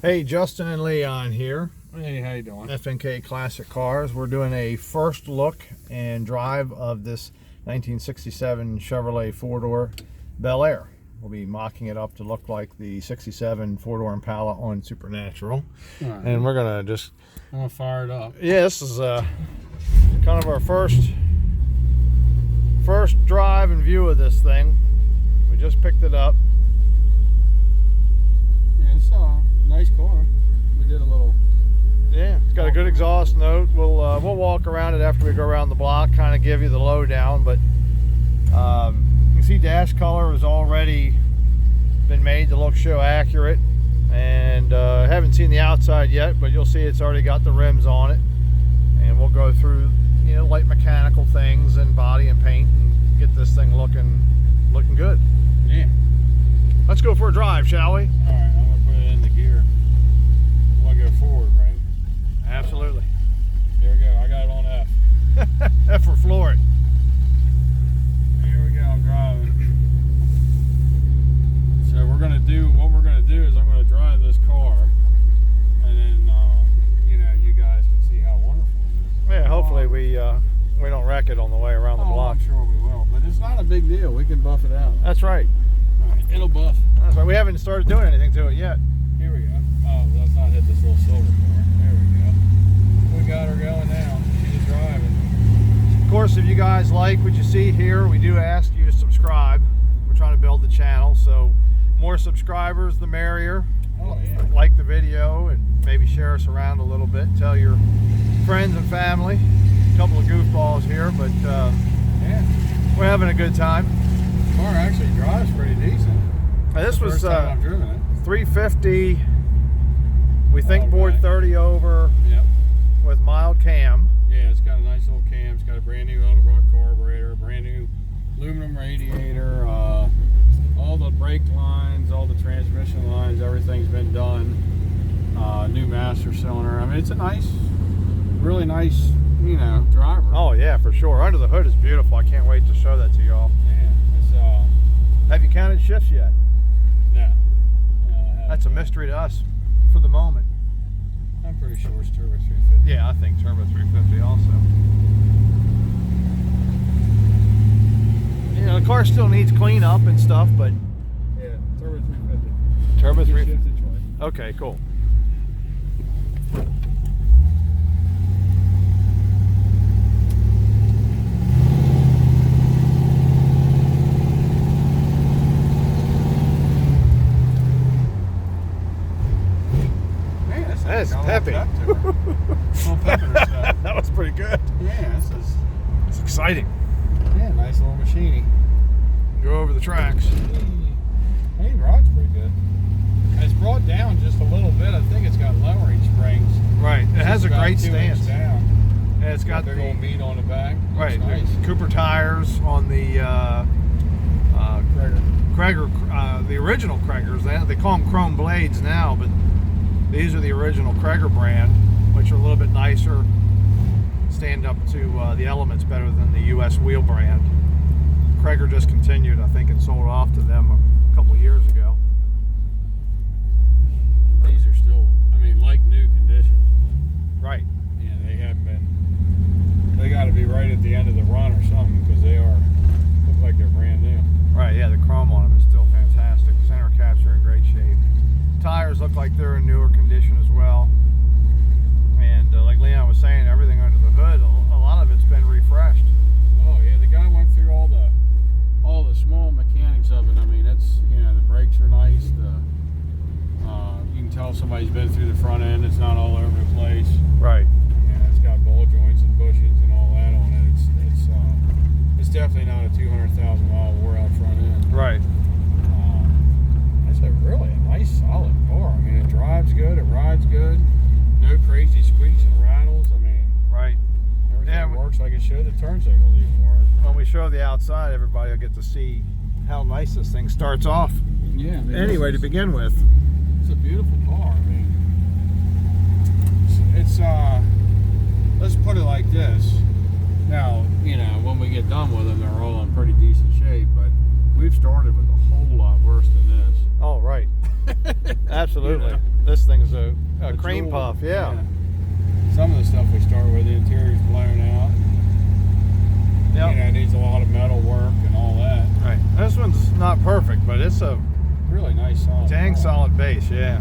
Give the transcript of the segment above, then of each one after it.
Hey, Justin and Leon here. Hey, how you doing? FNK Classic Cars. We're doing a first look and drive of this 1967 Chevrolet four-door Bel Air. We'll be mocking it up to look like the 67 four-door Impala on Supernatural. Right. And we're gonna just... I'm gonna fire it up. Yeah, this is kind of our first drive and view of this thing. We just picked it up. Yeah, it's a nice car. We did a little... Yeah, it's got a good exhaust note. We'll walk around it after we go around the block, kind of give you the lowdown. But you can see dash color has already been made to look show accurate, and haven't seen the outside yet, but you'll see it's already got the rims on it. And we'll go through light mechanical things and body and paint and get this thing looking good. Yeah. Let's go for a drive, shall we? All right, I'm gonna put it in the gear. I want to go forward, right? Absolutely. Here we go. I got it on F. F for floor it. Here we go. I'm driving. So what we're gonna do is I'm gonna drive this car, and then you guys can see how wonderful it is. Yeah, hopefully we don't wreck it on the way around the block. I'm sure we will, but it's not a big deal. We can buff it out. That's right. All right, it'll buff. That's right. We haven't started doing anything to it yet. Here we go. Oh, let's not hit this little silver bar. There we go. We got her going now. She's driving. Of course, if you guys like what you see here, we do ask you to subscribe. We're trying to build the channel, so more subscribers, the merrier. Oh, yeah. Like the video and maybe share us around a little bit. Tell your friends and family. A couple of goofballs here, but Yeah. we're having a good time. The car actually drives pretty decent. This was First time I've driven it. 350. We think All board right. 30 over Yep. with mild cam. Yeah, it's got a nice little cam. It's got a brand new Edelbrock carburetor, brand new aluminum radiator, all the brake lines, all the transmission lines, everything's been done. New master cylinder. I mean, it's a nice, really nice, driver. Oh yeah, for sure. Under the hood is beautiful. I can't wait to show that to y'all. Yeah, it's Have you counted shifts yet? no. That's a mystery to us for the moment. I'm pretty sure it's turbo 350. Yeah, I think turbo 350 also. The car still needs cleanup and stuff, but Yeah, turbo 350. turbo Just 350. shifted twice. Okay, cool. Man, That's peppy. Little pep in her step. That was pretty good. Yeah, It's exciting. nice little machine. Go over the tracks. Hey, rod's pretty good. And it's brought down just a little bit. I think it's got lowering springs. Right. It has a About great 2 inches stance. down. And it's got Big old the meat on the back. Looks right nice. the Cooper tires on the Krager, the original Kragers. They call them chrome blades now, but these are the original Krager brand, which are a little bit nicer, stand up to the elements better than the U.S. wheel brand. Krager discontinued, I think, and sold off to them a couple of years ago. These are still, like new condition. Right. Yeah, they haven't been. They got to be right at the end of the run or something because they look like they're brand new. Right, yeah, the chrome on them is still fantastic. Center caps are in great shape. Tires look like they're in newer condition as well. And like Leon was saying, everything under the hood, a lot of it's been refreshed. Oh yeah, the guy went through all the small mechanics of it. It's the brakes are nice. You can tell somebody's been through the front end. It's not all over the place. Right. Yeah, it's got ball joints and bushings and all that on it. It's definitely not a 200,000 mile wore out front end. Right. It's a really nice solid car. It drives good. It rides good. No crazy squeaks and rattles. Right. Everything works like it should. The turn signals even work. When we show the outside, everybody will get to see how nice this thing starts off. Yeah. Anyway, to begin with. It's a beautiful car. It's let's put it like this. Now, when we get done with them, they're all in pretty decent shape, but we've started with a whole lot worse than this. Oh, right. Absolutely. You know? This thing's a cream jewel. puff, yeah. Some of the stuff we start with, the interior's blown out. Yep. You know, it needs a lot of metal work and all that. Right. This one's not perfect, but it's a Really nice solid dang car. solid base, yeah.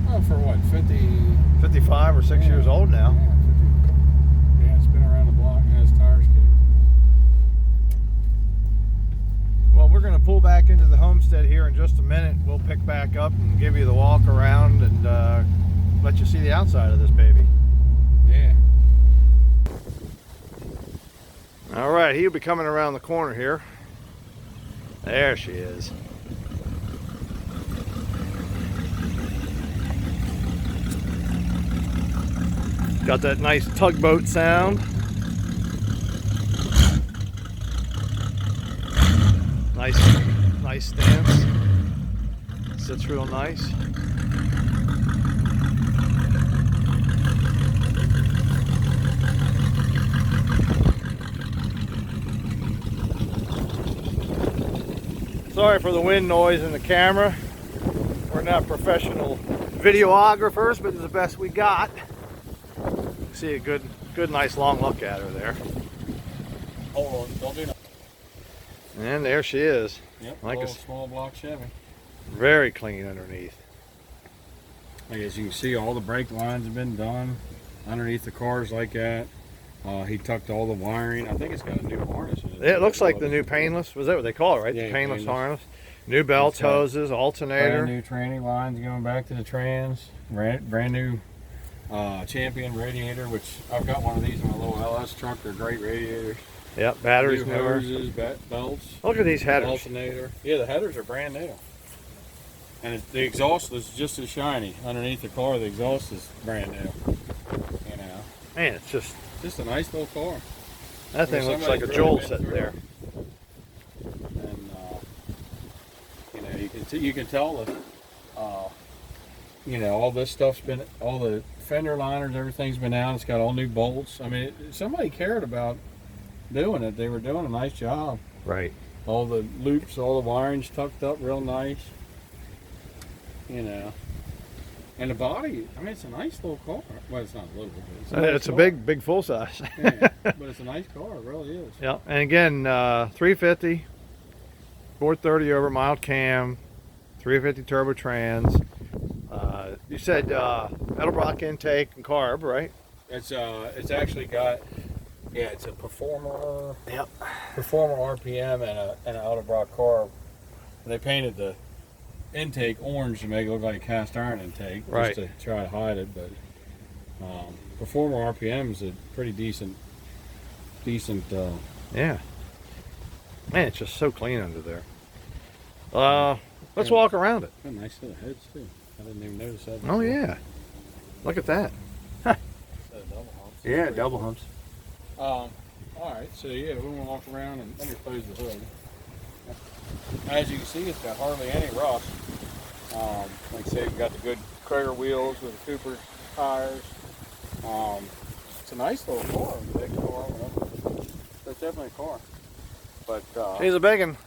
Oh, for what, 50? 55 or 6 years old now. Yeah, 50. Yeah, it's been around the block and has tires kicked. Well, we're going to pull back into the homestead here in just a minute. We'll pick back up and give you the walk around and let you see the outside of this baby. Yeah. All right, he'll be coming around the corner here. There she is. Got that nice tugboat sound. Nice stance. Sits real nice. Sorry for the wind noise in the camera. We're not professional videographers, but it's the best we got. See a good nice long look at her there. Hold on, don't do that. And there she is. Yep, Like little a small block Chevy. very clean underneath. Like, as you can see, all the brake lines have been done underneath the cars like that. He tucked all the wiring. I think it's got a new harness in it. It looks like the new painless. Was that what they call it, right? Yeah, The painless painless. harness. New belts, It's got hoses, alternator. Brand new tranny lines going back to the trans. Brand new Champion radiator, which I've got one of these in my little LS truck. They're great radiators. Yep, batteries New newer. hoses, belts. Look at these headers. Alternator. Yeah, the headers are brand new. And the exhaust is just as shiny. Underneath the car, the exhaust is brand new. You know, Man, it's just, just a nice little car. that thing looks like a Somebody's Joel really been sitting through there. it. And you know, you can tell that you know, all this stuff's been, all the fender liners, everything's been out. It's got all new bolts. I mean, somebody cared about doing it. They were doing a nice job. Right. All the loops, all the wiring's tucked up real nice. You know. And the body, I mean, it's a nice little car. Well, it's not a little, but It's a big full size. Yeah, but it's a nice car. It really is. Yep. And again, 350, 430 over mild cam, 350 turbo trans. You said Edelbrock intake and carb, right? It's actually got, yeah, it's a performer. Yep. Performer RPM and an Edelbrock carb. They painted the intake orange to make it look like a cast iron intake, Right. just to try to hide it. But Performer RPM is a pretty decent. Yeah. Man, it's just so clean under there. Let's walk around it. Got nice little heads too. I didn't even notice that. Oh before. yeah. Look at that. Instead of double humps. Yeah, Pretty double cool. humps. All right, so yeah, we want to walk around and let me close the hood. As you can see, it's got hardly any rust. Like I say, we've got the good Krager wheels with the Cooper tires. It's a nice little car, big car, whatever. It's definitely a car. But He's a big one.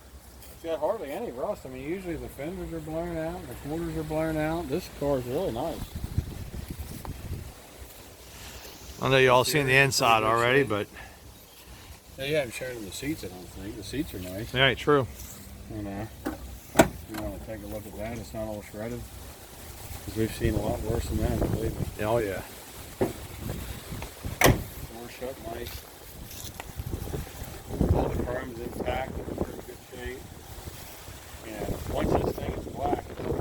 it's got hardly any rust. I mean, usually the fenders are blown out, the quarters are blown out. This car is really nice. I know you all seen the inside already, but Yeah, you haven't shown them the seats, I don't think. The seats are nice. yeah, true. You know, you want to take a look at that. It's not all shredded. Because we've seen a lot worse than that, believe me. Oh yeah. Door shut nice. All the chrome's intact, in pretty good shape. And once this thing is black, it's really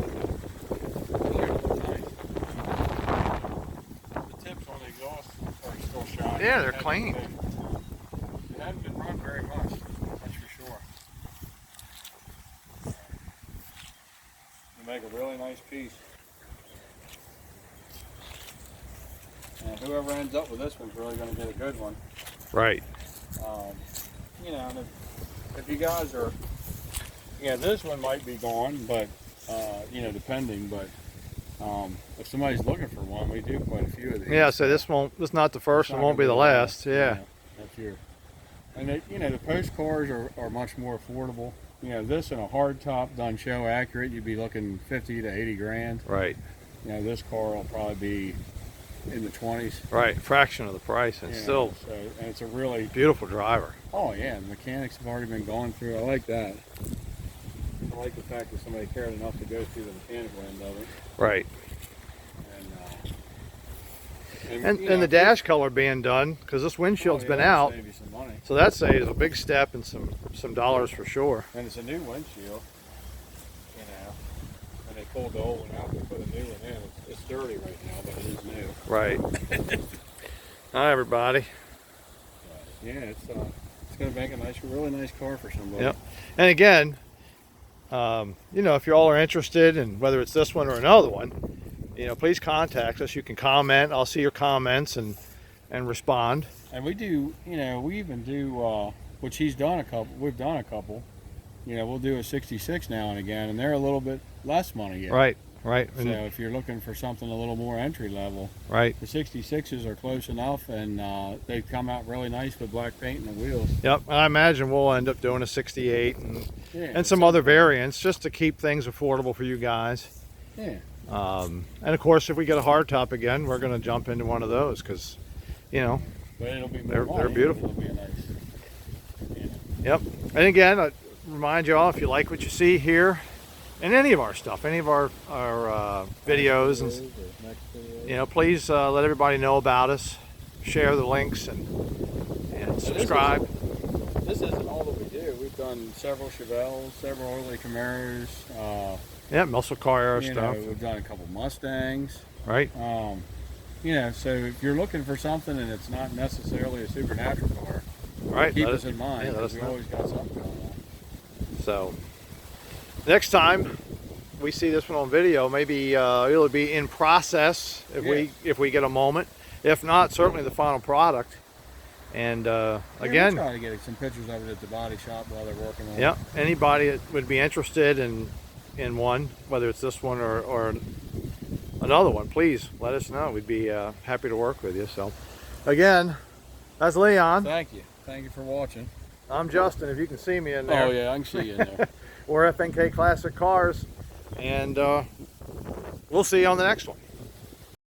nice. The tips on the exhaust are still shiny. Yeah, they're clean. They haven't been run very much, that's for sure. They make a really nice piece. And whoever ends up with this one's really going to get a good one. Right. You know, and if you guys are, yeah, this one might be gone, but, you know, depending, but if somebody's looking for one, we do quite a few of these. Yeah, so this is not the first It's and not won't be gonna the last. Yeah. That's your, and they, you know, the post cars are much more affordable. You know, this and a hard top done show accurate, you'd be looking 50 to 80 grand. Right. You know, this car will probably be in the 20s. Right, fraction of the price, and You know, still so, and it's a really, beautiful driver. oh yeah, the mechanics have already been going through. I like that. I like the fact that somebody cared enough to go through the mechanical end of it. Right. And, you And know, the dash color being done, because this windshield's been out, save you some money. so that saves a big step and some dollars for sure. And it's a new windshield, you know. And they pulled the old one out and put a new one in. It's dirty right now, but it is new. Right. Hi, everybody. Yeah, it's gonna make a nice, really nice car for somebody. Yep. And again, you know, if you all are interested in whether it's this one or another one, you know, please contact us. You can comment. I'll see your comments and respond. And we do, you know, we even do, which he's done a couple. We've done a couple. You know, we'll do a 66 now and again, and they're a little bit less money yet. Right. Right. So if you're looking for something a little more entry level, Right. the 66s are close enough, and they come out really nice with black paint and the wheels. Yep. And I imagine we'll end up doing a 68 Yeah, and some other variants just to keep things affordable for you guys. Yeah. And of course, if we get a hardtop again, we're going to jump into one of those because, you know, But it'll be more They're money, beautiful. It'll be a nice. Yeah. Yep. And again, I remind you all, if you like what you see here and any of our stuff, any of our videos, and you know, please let everybody know about us, share the links, and subscribe. This isn't all that we do. We've done several Chevelles, several early Camaros. Yeah, muscle car era You stuff. know, we've done a couple Mustangs. Right. You know, so if you're looking for something and it's not necessarily a supernatural car, Right. keep let us in mind. yeah, let us We know. always got something going on. So next time we see this one on video, maybe it'll be in process if we get a moment. If not, certainly the final product. And again, we'll try to get some pictures of it at the body shop while they're working on it. yeah, anybody that would be interested in one, whether it's this one or another one, please let us know. We'd be happy to work with you. So again, that's Leon. Thank you for watching. I'm Justin, if you can see me in there. Oh yeah, I can see you in there. We're FNK Classic Cars, and we'll see you on the next one.